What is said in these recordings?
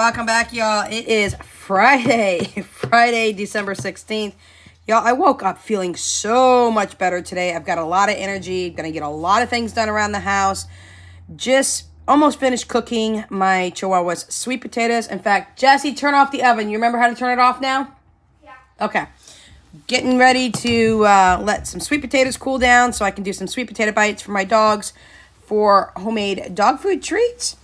welcome back, y'all. It is Friday, December 16th. Y'all, I woke up feeling so much better today. I've got a lot of energy. Gonna get a lot of things done around the house. Just almost finished cooking my Chihuahua's sweet potatoes. In fact, Jessie, turn off the oven. You remember how to turn it off now? Yeah. Okay. Getting ready to let some sweet potatoes cool down so I can do some sweet potato bites for my dogs for homemade dog food treats.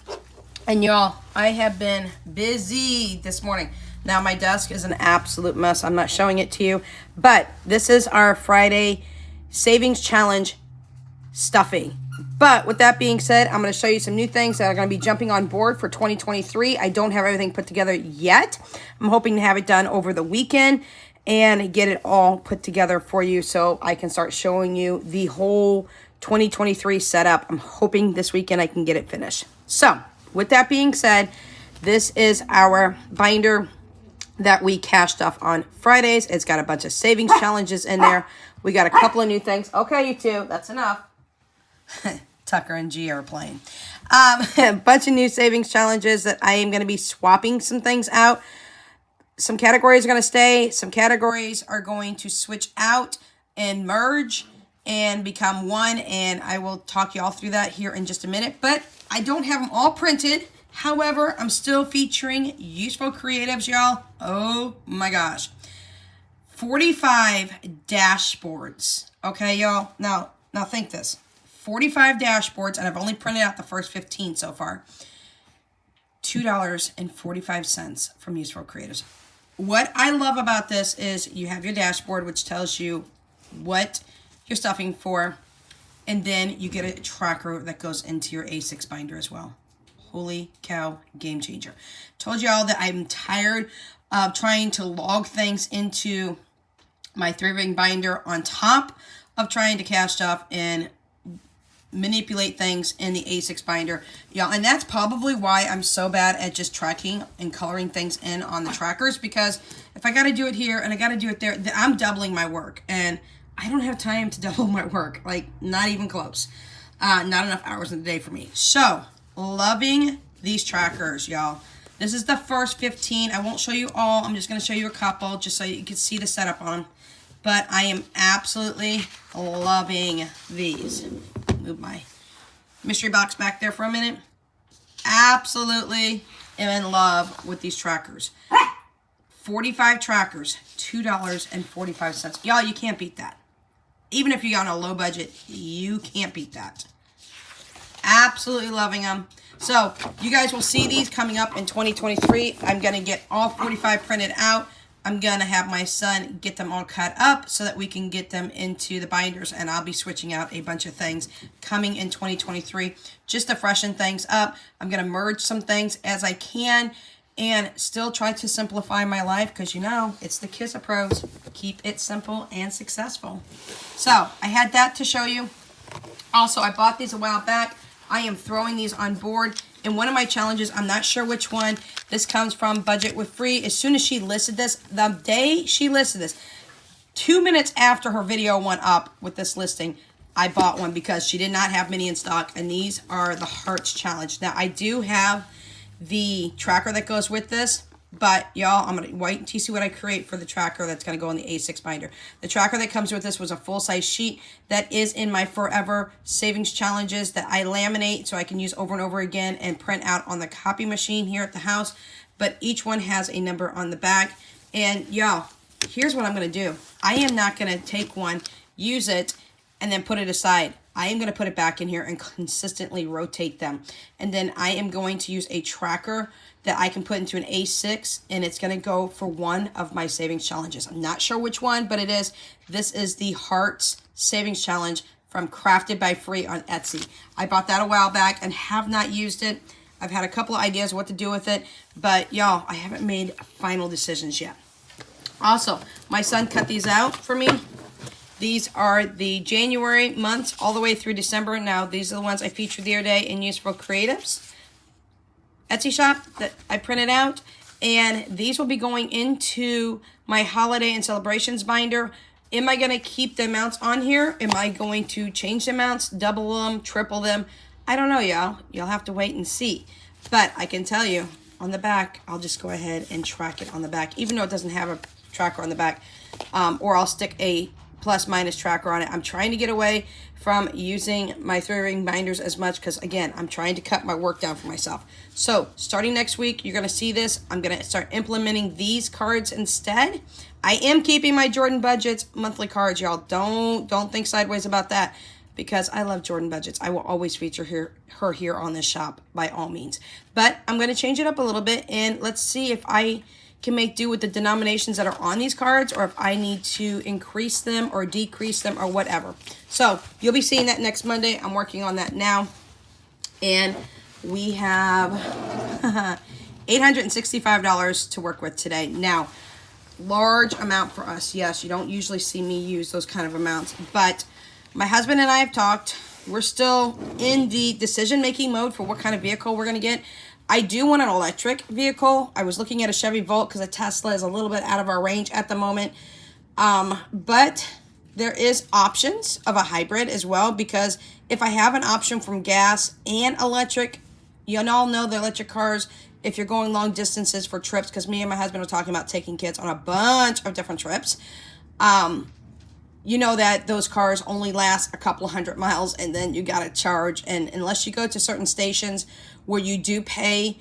And y'all, I have been busy this morning. Now my desk is an absolute mess. I'm not showing it to you, but this is our Friday Savings Challenge stuffing. But with that being said, I'm going to show you some new things that are going to be jumping on board for 2023. I don't have everything put together yet. I'm hoping to have it done over the weekend and get it all put together for you so I can start showing you the whole 2023 setup. I'm hoping this weekend I can get it finished. So, with that being said, this is our binder that we cash stuff on Fridays. It's got a bunch of savings challenges in there. We got a couple of new things. Okay, you two, that's enough. Tucker and G are playing. A bunch of new savings challenges that I am going to be swapping some things out. Some categories are going to stay. Some categories are going to switch out and merge and become one. And I will talk you all through that here in just a minute. But I don't have them all printed. However, I'm still featuring useful creatives, y'all. Oh my gosh. 45 dashboards. Okay, y'all. Now think this. 45 dashboards, and I've only printed out the first 15 so far. $2.45 from Useful Creatives. What I love about this is you have your dashboard, which tells you what you're stuffing for, and then you get a tracker that goes into your A6 binder as well. Holy cow, game changer. Told y'all that I'm tired of trying to log things into my 3-ring binder on top of trying to cache stuff and manipulate things in the A6 binder. Y'all, and that's probably why I'm so bad at just tracking and coloring things in on the trackers, because if I got to do it here and I got to do it there, I'm doubling my work. And I don't have time to double my work. Like, not even close. Not enough hours in the day for me. So, loving these trackers, y'all. This is the first 15. I won't show you all. I'm just going to show you a couple just so you can see the setup on them. But I am absolutely loving these. Move my mystery box back there for a minute. Absolutely am in love with these trackers. 45 trackers, $2.45. Y'all, you can't beat that. Even if you're on a low budget, you can't beat that. Absolutely loving them. So, you guys will see these coming up in 2023. I'm going to get all 45 printed out. I'm going to have my son get them all cut up so that we can get them into the binders, and I'll be switching out a bunch of things coming in 2023 just to freshen things up. I'm going to merge some things as I can and still try to simplify my life because, you know, it's the KISS of pros. Keep it simple and successful. So, I had that to show you. Also, I bought these a while back. I am throwing these on board. In one of my challenges, I'm not sure which one, this comes from Budget with Free. As soon as she listed this, the day she listed this, 2 minutes after her video went up with this listing, I bought one because she did not have many in stock, and these are the Hearts Challenge. Now, I do have the tracker that goes with this, but y'all, I'm going to wait until you see what I create for the tracker that's going to go in the A6 binder. The tracker that comes with this was a full-size sheet that is in my Forever Savings Challenges that I laminate so I can use over and over again and print out on the copy machine here at the house. But each one has a number on the back. And y'all, here's what I'm going to do. I am not going to take one, use it, and then put it aside. I am going to put it back in here and consistently rotate them. And then I am going to use a tracker that I can put into an A6, and it's going to go for one of my savings challenges. I'm not sure which one, but it is. This is the Hearts Savings Challenge from Crafted by Free on Etsy. I bought that a while back and have not used it. I've had a couple of ideas what to do with it, but y'all, I haven't made final decisions yet. Also, my son cut these out for me. These are the January months all the way through December. Now, these are the ones I featured the other day in Useful Creatives Etsy shop that I printed out. And these will be going into my holiday and celebrations binder. Am I going to keep the amounts on here? Am I going to change the amounts, double them, triple them? I don't know, y'all. You'll have to wait and see. But I can tell you, on the back, I'll just go ahead and track it on the back, even though it doesn't have a tracker on the back, or I'll stick a plus minus tracker on it. I'm trying to get away from using my 3-ring binders as much because, again, I'm trying to cut my work down for myself. So starting next week, you're going to see this. I'm going to start implementing these cards instead. I am keeping my Jordan Budgets monthly cards, y'all. Don't think sideways about that, because I love Jordan Budgets. I will always feature her here on this shop by all means. But I'm going to change it up a little bit, and let's see if I can make do with the denominations that are on these cards, or if I need to increase them or decrease them or whatever. So you'll be seeing that next Monday. I'm working on that now. And we have $865 to work with today. Now, large amount for us. Yes, you don't usually see me use those kind of amounts, but my husband and I have talked. We're still in the decision-making mode for what kind of vehicle we're going to get. I do want an electric vehicle. I was looking at a Chevy Volt because a Tesla is a little bit out of our range at the moment. But there is options of a hybrid as well, because if I have an option from gas and electric, you all know the electric cars, if you're going long distances for trips, because me and my husband are talking about taking kids on a bunch of different trips, you know that those cars only last a couple 100 miles and then you got to charge. And unless you go to certain stations where you do pay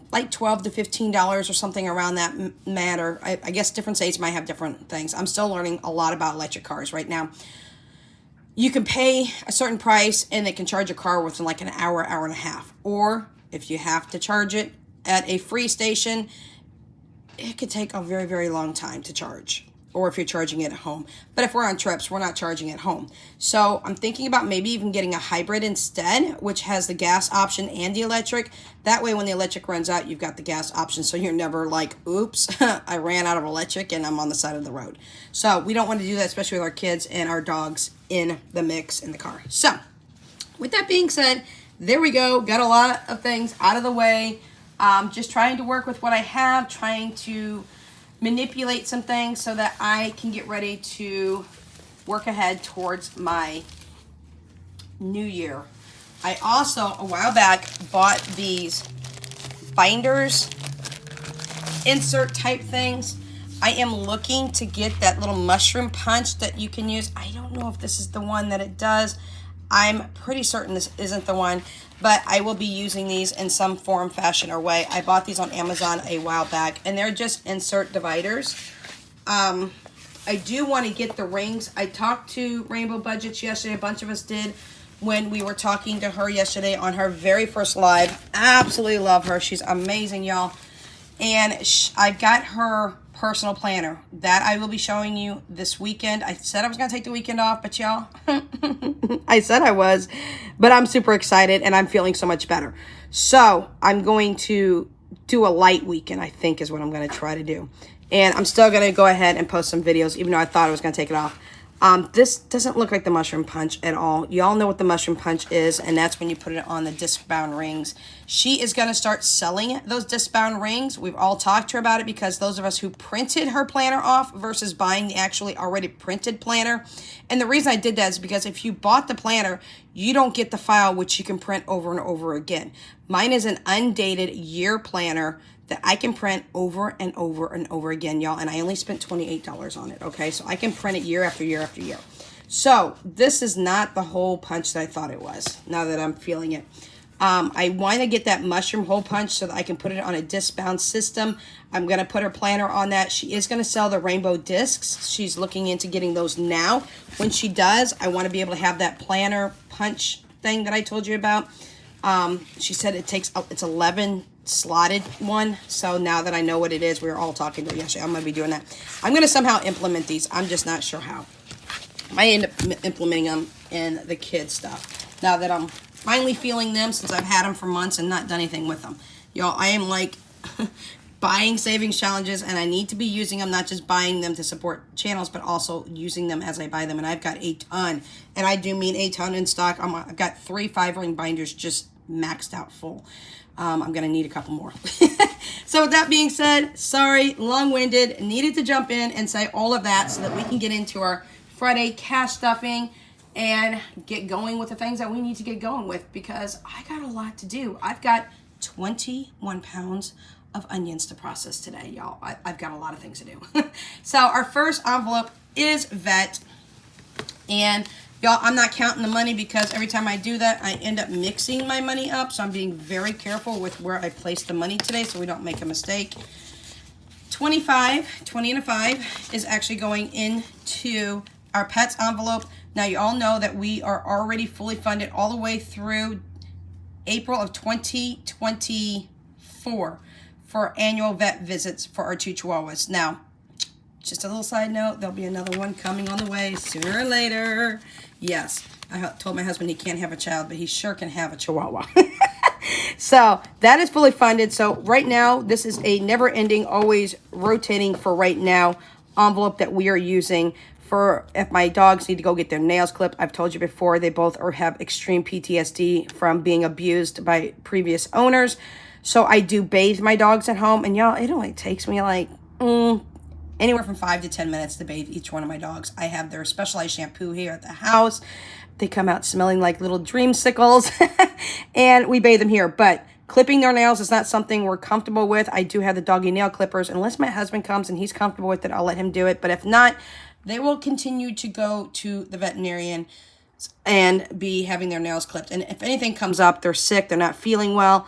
like $12 to $15 or something around that matter, I guess different states might have different things. I'm still learning a lot about electric cars right now. You can pay a certain price and they can charge a car within like an hour, hour and a half. Or if you have to charge it at a free station, it could take a very, very long time to charge. Or if you're charging it at home. But if we're on trips, we're not charging at home. So I'm thinking about maybe even getting a hybrid instead, which has the gas option and the electric. That way when the electric runs out, you've got the gas option, so you're never like, oops, I ran out of electric and I'm on the side of the road. So we don't want to do that, especially with our kids and our dogs in the mix in the car. So with that being said, there we go. Got a lot of things out of the way. Just trying to work with what I have, trying to manipulate some things so that I can get ready to work ahead towards my new year. I also, a while back, bought these binders, insert type things. I am looking to get that little mushroom punch that you can use. I don't know if this is the one that it does. I'm pretty certain this isn't the one, but I will be using these in some form, fashion, or way. I bought these on Amazon a while back, and they're just insert dividers. I do want to get the rings. I talked to Rainbow Budgets yesterday. A bunch of us did when we were talking to her yesterday on her very first live. Absolutely love her. She's amazing, y'all. And I got her personal planner that I will be showing you this weekend. I said I was going to take the weekend off, but y'all, I said I was, but I'm super excited and I'm feeling so much better. So I'm going to do a light weekend, I think is what I'm going to try to do. And I'm still going to go ahead and post some videos, even though I thought I was going to take it off. This doesn't look like the mushroom punch at all. Y'all know what the mushroom punch is, and that's when you put it on the disc-bound rings. She is going to start selling those disc-bound rings. We've all talked to her about it because those of us who printed her planner off versus buying the actually already printed planner. And the reason I did that is because if you bought the planner, you don't get the file which you can print over and over again. Mine is an undated year planner that I can print over and over and over again, y'all. And I only spent $28 on it, okay? So I can print it year after year after year. So this is not the hole punch that I thought it was, now that I'm feeling it. I want to get that mushroom hole punch so that I can put it on a disc-bound system. I'm going to put her planner on that. She is going to sell the rainbow discs. She's looking into getting those now. When she does, I want to be able to have that planner punch thing that I told you about. She said it's 11 slotted one. So now that I know what it is, we were all talking to her yesterday. I'm going to be doing that. I'm going to somehow implement these. I'm just not sure how. I might end up implementing them in the kids stuff. Now that I'm finally feeling them, since I've had them for months and not done anything with them. Y'all, I am like buying savings challenges, and I need to be using them, not just buying them to support channels, but also using them as I buy them. And I've got a ton, and I do mean a ton in stock. I've got 3 5-ring binders just maxed out full. I'm going to need a couple more. So with that being said, sorry, long-winded, needed to jump in and say all of that so that we can get into our Friday cash stuffing and get going with the things that we need to get going with, because I got a lot to do. I've got 21 pounds of onions to process today, y'all. I've got a lot of things to do. So our first envelope is vet. And y'all, I'm not counting the money because every time I do that, I end up mixing my money up. So I'm being very careful with where I place the money today so we don't make a mistake. 20 and a 5 is actually going into our pets envelope. Now you all know that we are already fully funded all the way through April of 2024 for annual vet visits for our 2 Chihuahuas. Now, just a little side note, there'll be another one coming on the way sooner or later. Yes, I told my husband he can't have a child, but he sure can have a Chihuahua. So that is fully funded. So right now, this is a never-ending, always rotating for right now envelope that we are using for if my dogs need to go get their nails clipped. I've told you before, they both have extreme PTSD from being abused by previous owners. So I do bathe my dogs at home. And y'all, it only takes me like anywhere from 5 to 10 minutes to bathe each one of my dogs. I have their specialized shampoo here at the house. They come out smelling like little dreamsicles, and we bathe them here. But clipping their nails is not something we're comfortable with. I do have the doggy nail clippers. Unless my husband comes and he's comfortable with it, I'll let him do it. But if not, they will continue to go to the veterinarian and be having their nails clipped. And if anything comes up, they're sick, they're not feeling well,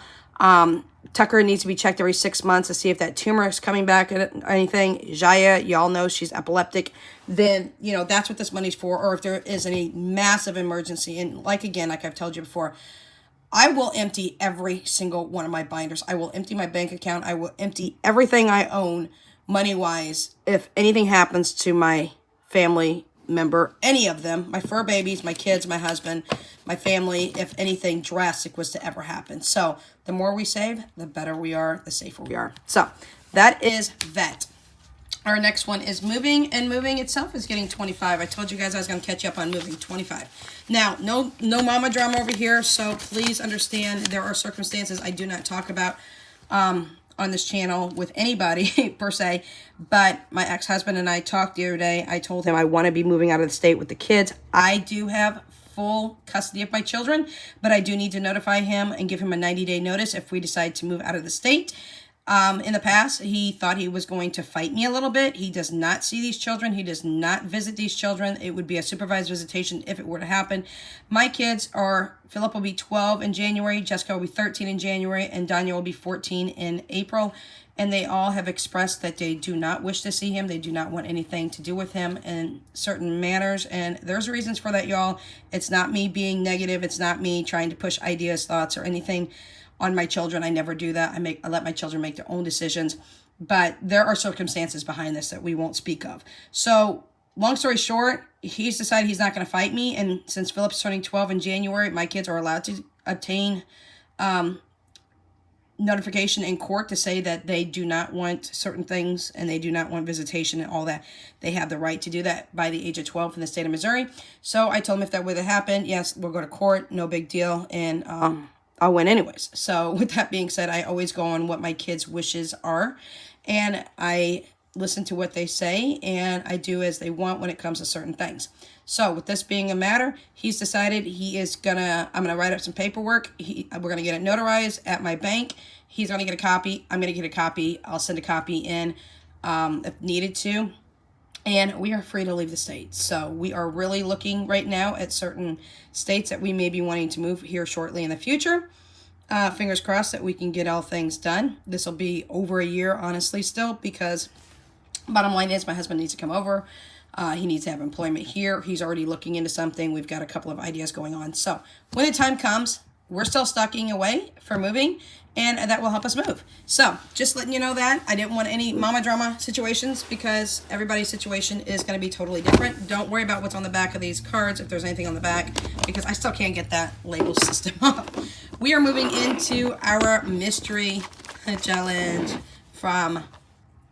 Tucker needs to be checked every 6 months to see if that tumor is coming back or anything. Jaya, y'all know she's epileptic. Then, you know, that's what this money's for. Or if there is any massive emergency. And like I've told you before, I will empty every single one of my binders. I will empty my bank account. I will empty everything I own money-wise if anything happens to my family member, any of them, my fur babies, my kids, my husband, my family, if anything drastic was to ever happen. So the more we save, the better we are, the safer we are. So that is vet. Our next one is moving, and moving itself is getting 25. I told you guys I was going to catch you up on moving. 25. Now, no mama drama over here, so please understand there are circumstances I do not talk about on this channel with anybody per se, but my ex-husband and I talked the other day. I told him I want to be moving out of the state with the kids. I do have full custody of my children, but I do need to notify him and give him a 90-day notice if we decide to move out of the state. In the past, he thought he was going to fight me a little bit. He does not see these children. He does not visit these children. It would be a supervised visitation if it were to happen. My kids are, Philip will be 12 in January, Jessica will be 13 in January, and Daniel will be 14 in April. And they all have expressed that they do not wish to see him. They do not want anything to do with him in certain manners. And there's reasons for that, y'all. It's not me being negative. It's not me trying to push ideas, thoughts, or anything on my children. I never do that. I let my children make their own decisions, but there are circumstances behind this that we won't speak of. So long story short, he's decided he's not going to fight me. And since Philip's turning 12 in January, my kids are allowed to obtain notification in court to say that they do not want certain things and they do not want visitation and all that. They have the right to do that by the age of 12 in the state of Missouri. So I told him if that were to happen, yes, we'll go to court, no big deal. And I'll win anyways. So with that being said, I always go on what my kids' wishes are, and I listen to what they say, and I do as they want when it comes to certain things. So with this being a matter, he's decided I'm gonna write up some paperwork. We're gonna get it notarized at my bank. He's gonna get a copy. I'm gonna get a copy. I'll send a copy in if needed to. And we are free to leave the state. So we are really looking right now at certain states that we may be wanting to move here shortly in the future. Fingers crossed that we can get all things done. This will be over a year, honestly, still, because bottom line is my husband needs to come over. He needs to have employment here. He's already looking into something. We've got a couple of ideas going on. So when the time comes, we're still stocking away for moving, and that will help us move. So just letting you know that. I didn't want any mama drama situations because everybody's situation is going to be totally different. Don't worry about what's on the back of these cards, if there's anything on the back, because I still can't get that label system up. We are moving into our mystery challenge from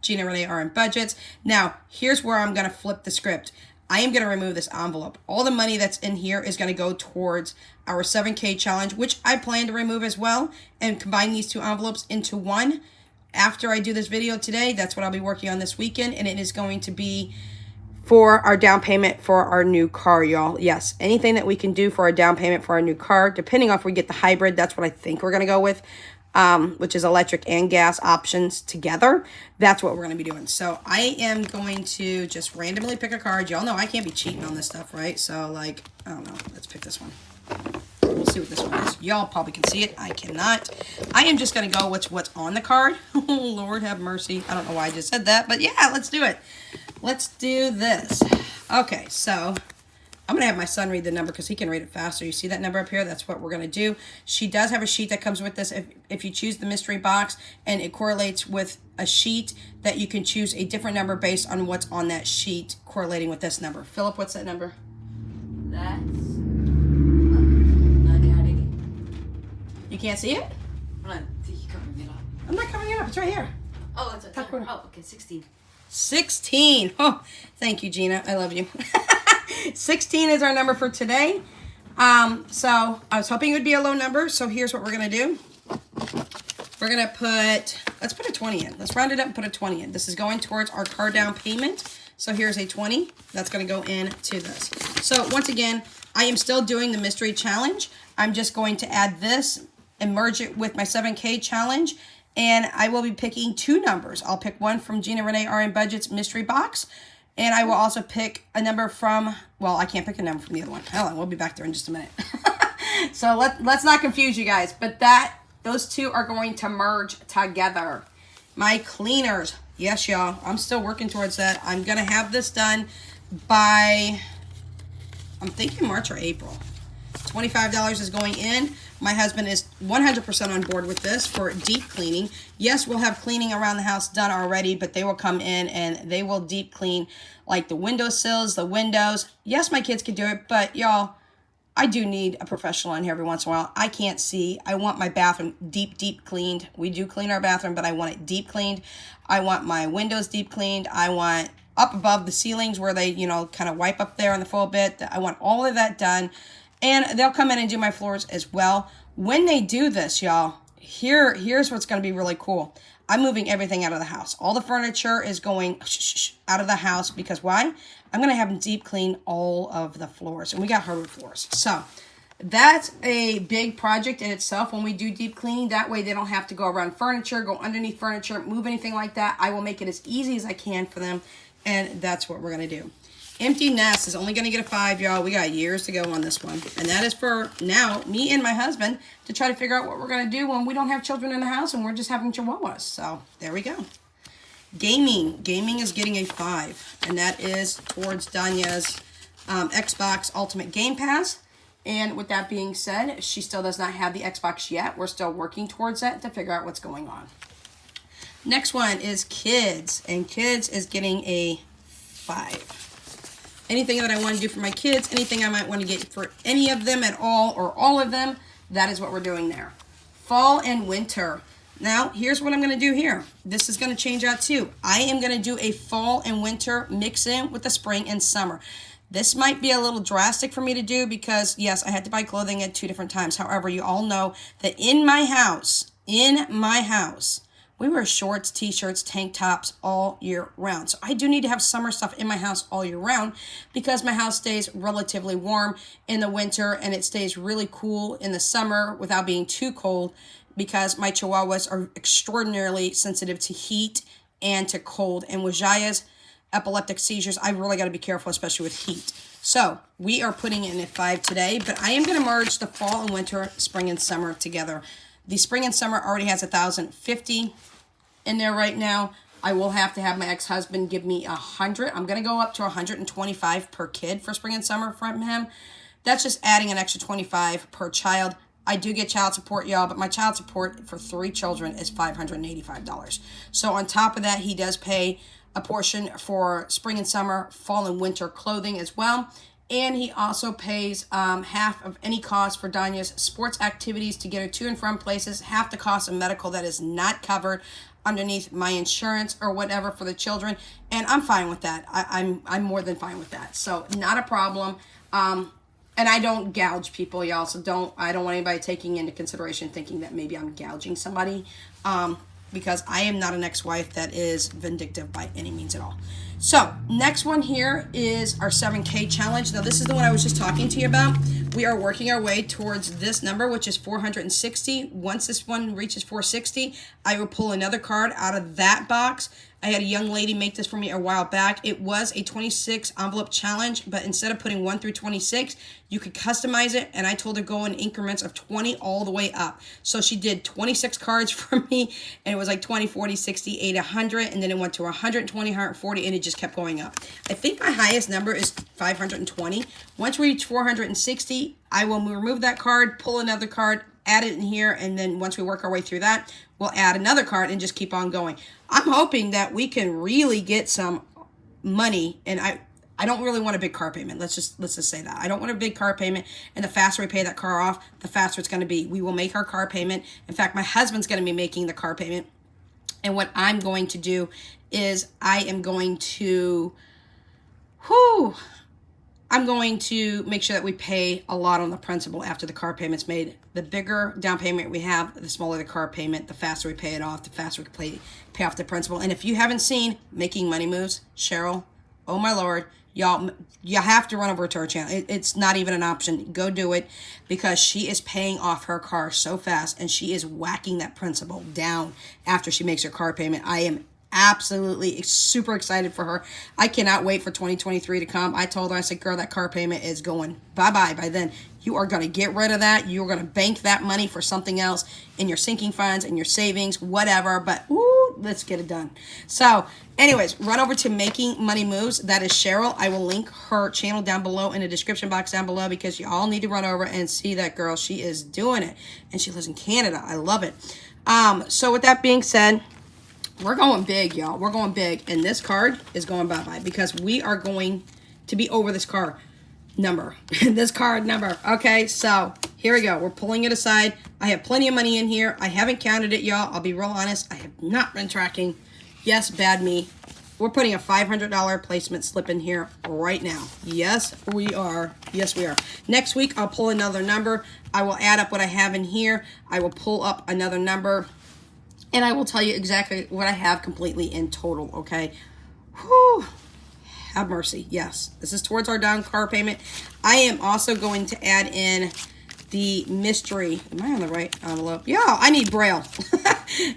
Gina Renee are in budgets. Now, here's where I'm going to flip the script. I am going to remove this envelope. All the money that's in here is going to go towards our 7K challenge, which I plan to remove as well, and combine these two envelopes into one. After I do this video today, that's what I'll be working on this weekend, and it is going to be for our down payment for our new car, y'all. Yes, anything that we can do for our down payment for our new car, depending on if we get the hybrid, that's what I think we're going to go with. which is electric and gas options together. That's what we're going to be doing. So I am going to just randomly pick a card. Y'all know I can't be cheating on this stuff, right? So like, I don't know. Let's pick this one. We'll see what this one is. Y'all probably can see it. I cannot. I am just going to go with what's on the card. Oh, Lord have mercy. I don't know why I just said that, but yeah, let's do it. Let's do this. Okay, so I'm going to have my son read the number because he can read it faster. You see that number up here? That's what we're going to do. She does have a sheet that comes with this. If you choose the mystery box and it correlates with a sheet, that you can choose a different number based on what's on that sheet correlating with this number. Philip, what's that number? That's Addy. You can't see it? Hold on, you covering it up. I'm not covering it up. It's right here. Oh, it's a oh, okay, 16. 16. Oh, thank you, Gina. I love you. 16 is our number for today. So I was hoping it would be a low number. So here's what we're going to do. We're going to let's put a 20 in. Let's round it up and put a 20 in. This is going towards our car down payment. So here's a 20. That's going to go into this. So once again, I am still doing the mystery challenge. I'm just going to add this and merge it with my 7K challenge. And I will be picking two numbers. I'll pick one from Gina Renee RN Budget's mystery box. And I will also pick a number from, well, I can't pick a number from the other one. Hold on, we'll be back there in just a minute. So let's not confuse you guys. But those two are going to merge together. My cleaners. Yes, y'all. I'm still working towards that. I'm going to have this done by, I'm thinking March or April. $25 is going in. My husband is 100% on board with this for deep cleaning. Yes, we'll have cleaning around the house done already, but they will come in and they will deep clean like the windowsills, the windows. Yes, my kids can do it, but y'all, I do need a professional in here every once in a while. I can't see. I want my bathroom deep cleaned. We do clean our bathroom, but I want it deep cleaned. I want my windows deep cleaned. I want up above the ceilings where they, kind of wipe up there on the full bit. I want all of that done. And they'll come in and do my floors as well. When they do this, y'all, here's what's going to be really cool. I'm moving everything out of the house. All the furniture is going out of the house because why? I'm going to have them deep clean all of the floors. And we got hardwood floors. So that's a big project in itself when we do deep cleaning. That way they don't have to go around furniture, go underneath furniture, move anything like that. I will make it as easy as I can for them. And that's what we're going to do. Empty nest is only going to get a 5, y'all. We got years to go on this one. And that is for now, me and my husband, to try to figure out what we're going to do when we don't have children in the house and we're just having chihuahuas. So there we go. Gaming. Gaming is getting a 5. And that is towards Danya's Xbox Ultimate Game Pass. And with that being said, she still does not have the Xbox yet. We're still working towards that to figure out what's going on. Next one is kids. And kids is getting a 5. Anything that I want to do for my kids, anything I might want to get for any of them at all or all of them, that is what we're doing there. Fall and winter. Now, here's what I'm going to do here. This is going to change out too. I am going to do a fall and winter mix in with the spring and summer. This might be a little drastic for me to do because, yes, I had to buy clothing at 2 different times. However, you all know that in my house, we wear shorts, t-shirts, tank tops all year round. So I do need to have summer stuff in my house all year round because my house stays relatively warm in the winter and it stays really cool in the summer without being too cold because my chihuahuas are extraordinarily sensitive to heat and to cold. And with Jaya's epileptic seizures, I really got to be careful, especially with heat. So we are putting in a 5 today, but I am going to merge the fall and winter, spring and summer together. The spring and summer already has 1,050 in there right now. I will have to have my ex-husband give me 100. I'm going to go up to 125 per kid for spring and summer from him. That's just adding an extra 25 per child. I do get child support, y'all, but my child support for 3 children is $585. So on top of that, he does pay a portion for spring and summer, fall and winter clothing as well. And he also pays half of any cost for Danya's sports activities to get her to and from places, half the cost of medical that is not covered underneath my insurance or whatever for the children. And I'm fine with that. I'm more than fine with that. So not a problem. And I don't gouge people, y'all. So I don't want anybody taking into consideration thinking that maybe I'm gouging somebody. Because I am not an ex-wife that is vindictive by any means at all. So next one here is our 7K challenge. Now this is the one I was just talking to you about. We are working our way towards this number, which is 460. Once this one reaches 460, I will pull another card out of that box. I had a young lady make this for me a while back. It was a 26 envelope challenge, but instead of putting 1 through 26, you could customize it, and I told her go in increments of 20 all the way up. So she did 26 cards for me, and it was like 20, 40, 60, 80, 100, and then it went to 120, 140, and it just kept going up. I think my highest number is 520. Once we reach 460, I will remove that card, pull another card, add it in here, and then once we work our way through that, we'll add another card and just keep on going. I'm hoping that we can really get some money, and I don't really want a big car payment. Let's just say that. I don't want a big car payment, and the faster we pay that car off, the faster it's going to be. We will make our car payment. In fact, my husband's going to be making the car payment, and what I'm going to do is I am going to, I'm going to make sure that we pay a lot on the principal after the car payment's made. The bigger down payment we have, the smaller the car payment, the faster we pay it off, the faster we can pay off the principal. And if you haven't seen Making Money Moves, Cheryl, oh my Lord, y'all, you have to run over to her channel. It's not even an option. Go do it, because she is paying off her car so fast, and she is whacking that principal down after she makes her car payment. I am absolutely super excited for her. I cannot wait for 2023 to come. I told her, I said, girl, that car payment is going bye-bye by then. You are going to get rid of that. You're going to bank that money for something else in your sinking funds, in your savings, whatever. But, let's get it done. So, anyways, run over to Making Money Moves. That is Cheryl. I will link her channel down below in the description box down below, because you all need to run over and see that girl. She is doing it. And she lives in Canada. I love it. So, with that being said, we're going big, y'all. We're going big. And this card is going bye-bye, because we are going to be over this card number. This card number. Okay, so here we go. We're pulling it aside. I have plenty of money in here. I haven't counted it, y'all. I'll be real honest. I have not been tracking. Yes, bad me. We're putting a $500 placement slip in here right now. Yes, we are. Yes, we are. Next week, I'll pull another number. I will add up what I have in here. I will pull up another number, and I will tell you exactly what I have completely in total, okay? Whew. Have mercy. Yes, this is towards our down car payment. I am also going to add in the mystery. Am I on the right envelope? Yeah, I need Braille.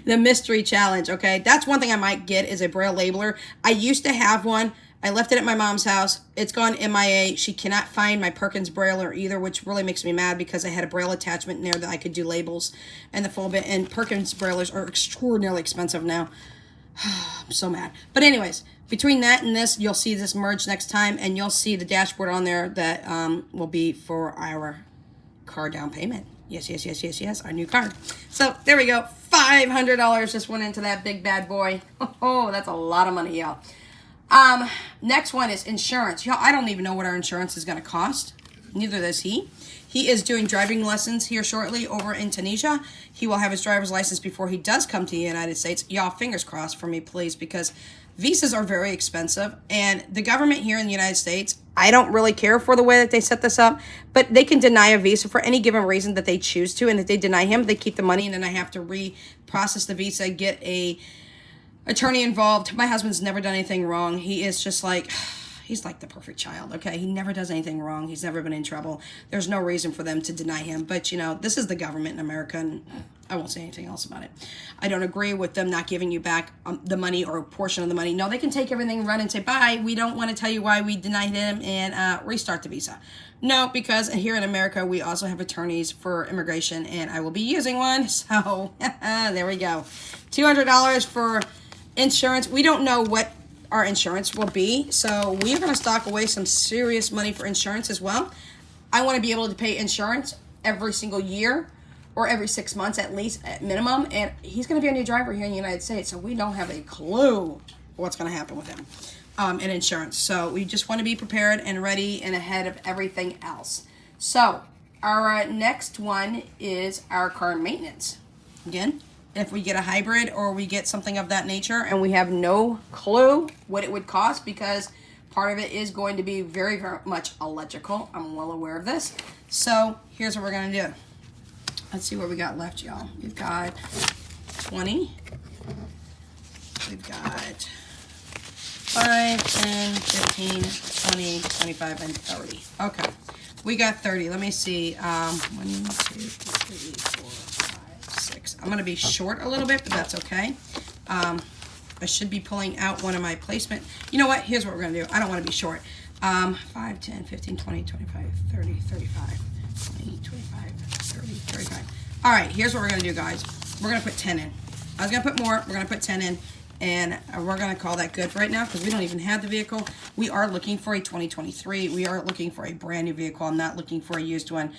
The mystery challenge, okay? That's one thing I might get, is a Braille labeler. I used to have one. I left it at my mom's house. It's gone MIA. She cannot find my Perkins Brailler either, which really makes me mad, because I had a Braille attachment in there that I could do labels and the full bit. And Perkins Braillers are extraordinarily expensive now. I'm so mad. But anyways, between that and this, you'll see this merge next time, and you'll see the dashboard on there that will be for our car down payment. Yes, yes, yes, yes, yes, our new car. So there we go. $500 just went into that big bad boy. Oh, that's a lot of money, y'all. Next one is insurance. Y'all, I don't even know what our insurance is going to cost. Neither does he. He is doing driving lessons here shortly over in Tunisia. He will have his driver's license before he does come to the United States. Y'all, fingers crossed for me, please, because visas are very expensive. And the government here in the United States, I don't really care for the way that they set this up, but they can deny a visa for any given reason that they choose to. And if they deny him, they keep the money, and then I have to reprocess the visa, get a attorney involved. My husband's never done anything wrong. He is just like, he's like the perfect child, okay? He never does anything wrong. He's never been in trouble. There's no reason for them to deny him. But, you know, this is the government in America, and I won't say anything else about it. I don't agree with them not giving you back the money or a portion of the money. No, they can take everything and run and say, bye, we don't want to tell you why we denied him, and restart the visa. No, because here in America, we also have attorneys for immigration, and I will be using one. So, there we go. $200 for insurance. We don't know what our insurance will be, so we're going to stock away some serious money for insurance as well. I want to be able to pay insurance every single year, or every 6 months at least, at minimum, and he's going to be a new driver here in the United States, so we don't have a clue what's going to happen with him in insurance. So we just want to be prepared and ready and ahead of everything else. So our next one is our car maintenance. Again, if we get a hybrid or we get something of that nature and we have no clue what it would cost, because part of it is going to be very, very much electrical. I'm well aware of this. So here's what we're going to do. Let's see what we got left, y'all. We've got 20. We've got 5, 10, 15, 20, 25, and 30. Okay. We got 30. Let me see. 1, 2, 3, 4, 5, 6. I'm going to be short a little bit, but that's okay. I should be pulling out one of my placement. You know what? Here's what we're going to do. I don't want to be short. 5, 10, 15, 20, 25, 30, 35, 20, 25, 30, 35. All right, here's what we're going to do, guys. We're going to put 10 in. I was going to put more. We're going to put 10 in. And we're going to call that good for right now because we don't even have the vehicle. We are looking for a 2023. We are looking for a brand new vehicle. I'm not looking for a used one.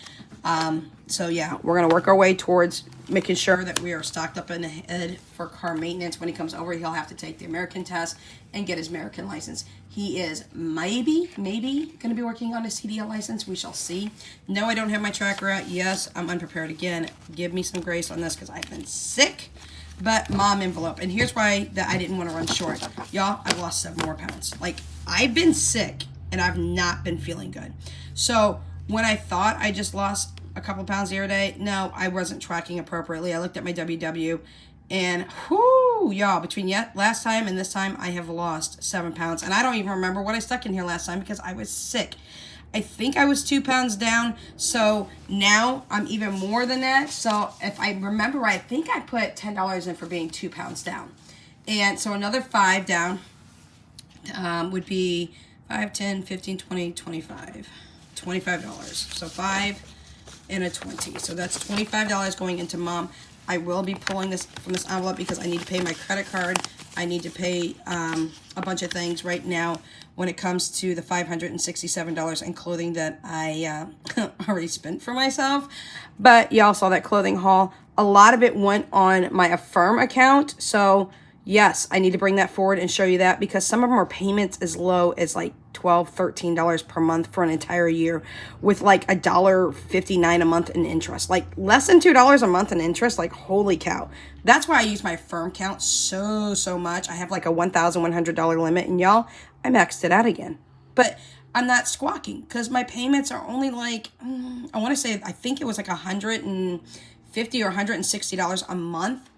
So, yeah, we're going to work our way towards making sure that we are stocked up in the head for car maintenance. When he comes over, he'll have to take the American test and get his American license. He is maybe going to be working on a CDL license. We shall see. No, I don't have my tracker out. Yes, I'm unprepared again. Give me some grace on this because I've been sick. But mom envelope. And here's why that I didn't want to run short. Y'all, I've lost 7 more pounds. Like, I've been sick and I've not been feeling good. So when I thought I just lost a couple pounds the other day, no, I wasn't tracking appropriately. I looked at my WW and whoo, y'all, between last time and this time, I have lost 7 pounds. And I don't even remember what I stuck in here last time because I was sick. I think I was 2 pounds down, so now I'm even more than that. So if I remember right, I think I put $10 in for being 2 pounds down. And so another 5 down would be 5, 10, 15, 20, 25. $25. So 5 and a 20. So that's $25 going into mom. I will be pulling this from this envelope because I need to pay my credit card. I need to pay a bunch of things right now when it comes to the $567 in clothing that I already spent for myself. But y'all saw that clothing haul. A lot of it went on my Affirm account. So yes, I need to bring that forward and show you that because some of them are payments as low as like $12, $13 per month for an entire year with like $1.59 a month in interest. Like less than $2 a month in interest. Like holy cow. That's why I use my Affirm account so much. I have like a $1,100 limit and y'all, I maxed it out again. But I'm not squawking because my payments are only like, I want to say, I think it was like $150 or $160 a month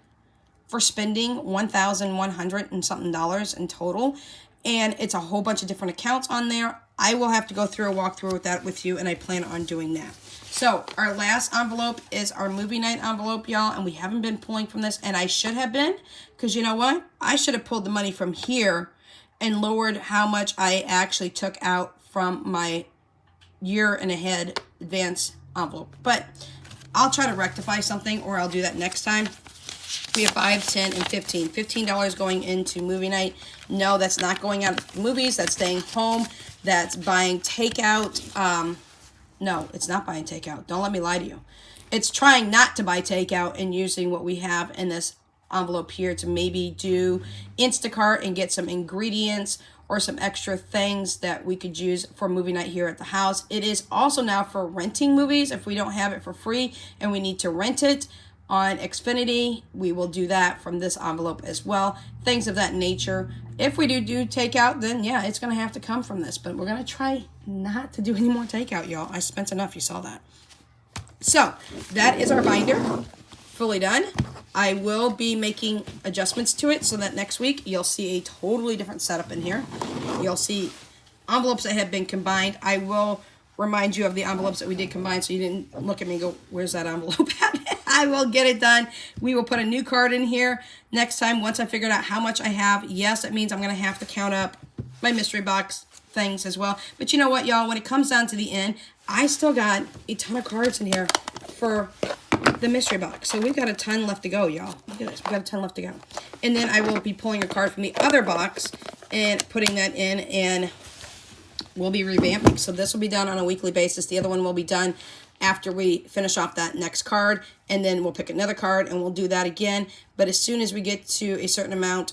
for spending $1,100 and something in total. And it's a whole bunch of different accounts on there. I will have to go through a walkthrough with that with you, and I plan on doing that. So our last envelope is our movie night envelope, y'all, and we haven't been pulling from this, and I should have been, because you know what? I should have pulled the money from here and lowered how much I actually took out from my year and ahead advance envelope. But I'll try to rectify something, or I'll do that next time. We have 5, 10, and 15. $15 going into movie night. No, that's not going out to movies. That's staying home. That's buying takeout. No, it's not buying takeout. Don't let me lie to you. It's trying not to buy takeout and using what we have in this envelope here to maybe do Instacart and get some ingredients or some extra things that we could use for movie night here at the house. It is also now for renting movies. If we don't have it for free and we need to rent it on Xfinity, we will do that from this envelope as well. Things of that nature. If we do takeout, then yeah, it's going to have to come from this. But we're going to try not to do any more takeout, y'all. I spent enough. You saw that. So that is our binder. Fully done. I will be making adjustments to it so that next week you'll see a totally different setup in here. You'll see envelopes that have been combined. I will remind you of the envelopes that we did combine so you didn't look at me and go, where's that envelope at? I will get it done. We will put a new card in here next time once I figured out how much I have. Yes, it means I'm going to have to count up my mystery box things as well. But you know what, y'all? When it comes down to the end, I still got a ton of cards in here for the mystery box. So we've got a ton left to go, y'all. Look at this. We've got a ton left to go. And then I will be pulling a card from the other box and putting that in, and we'll be revamping. So this will be done on a weekly basis. The other one will be done after we finish off that next card, and then we'll pick another card and we'll do that again. But as soon as we get to a certain amount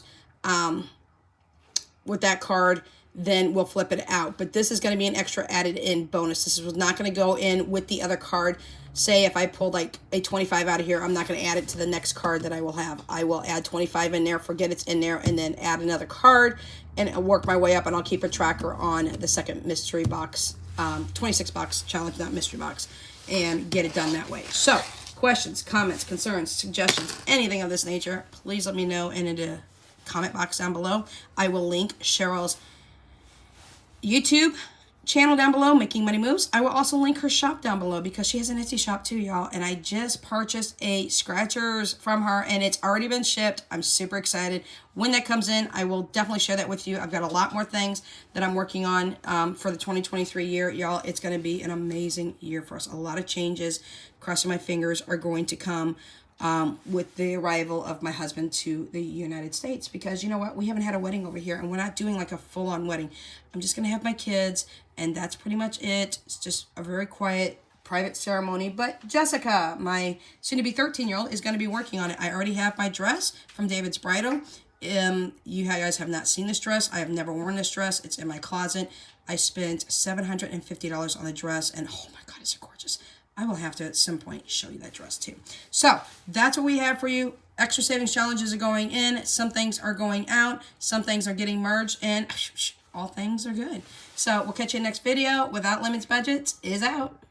with that card, then we'll flip it out. But this is going to be an extra added in bonus. This was not going to go in with the other card. Say if I pulled like a 25 out of here, I'm not going to add it to the next card that I will have. I will add 25 in there, forget it's in there, and then add another card and work my way up, and I'll keep a tracker on the second mystery box, 26 box challenge, not mystery box, and get it done that way. So questions, comments, concerns, suggestions, anything of this nature, please let me know in a comment box down below. I will link Cheryl's YouTube channel down below, Making Money Moves. I will also link her shop down below because she has an Etsy shop too, y'all. And I just purchased a scratchers from her and it's already been shipped. I'm super excited. When that comes in, I will definitely share that with you. I've got a lot more things that I'm working on for the 2023 year. Y'all, it's going to be an amazing year for us. A lot of changes, crossing my fingers, are going to come with the arrival of my husband to the United States, because you know what, we haven't had a wedding over here and we're not doing like a full-on wedding. I'm just gonna have my kids and that's pretty much it. It's just a very quiet private ceremony, but Jessica, my soon-to-be 13-year-old, is going to be working on it. I already have my dress from David's Bridal. You guys have not seen this dress. I have never worn this dress. It's in my closet. I spent $750 on the dress and oh my god, is it gorgeous. I will have to at some point show you that dress too. So that's what we have for you. Extra savings challenges are going in. Some things are going out. Some things are getting merged, and all things are good. So we'll catch you in the next video. Without Limits Budgets is out.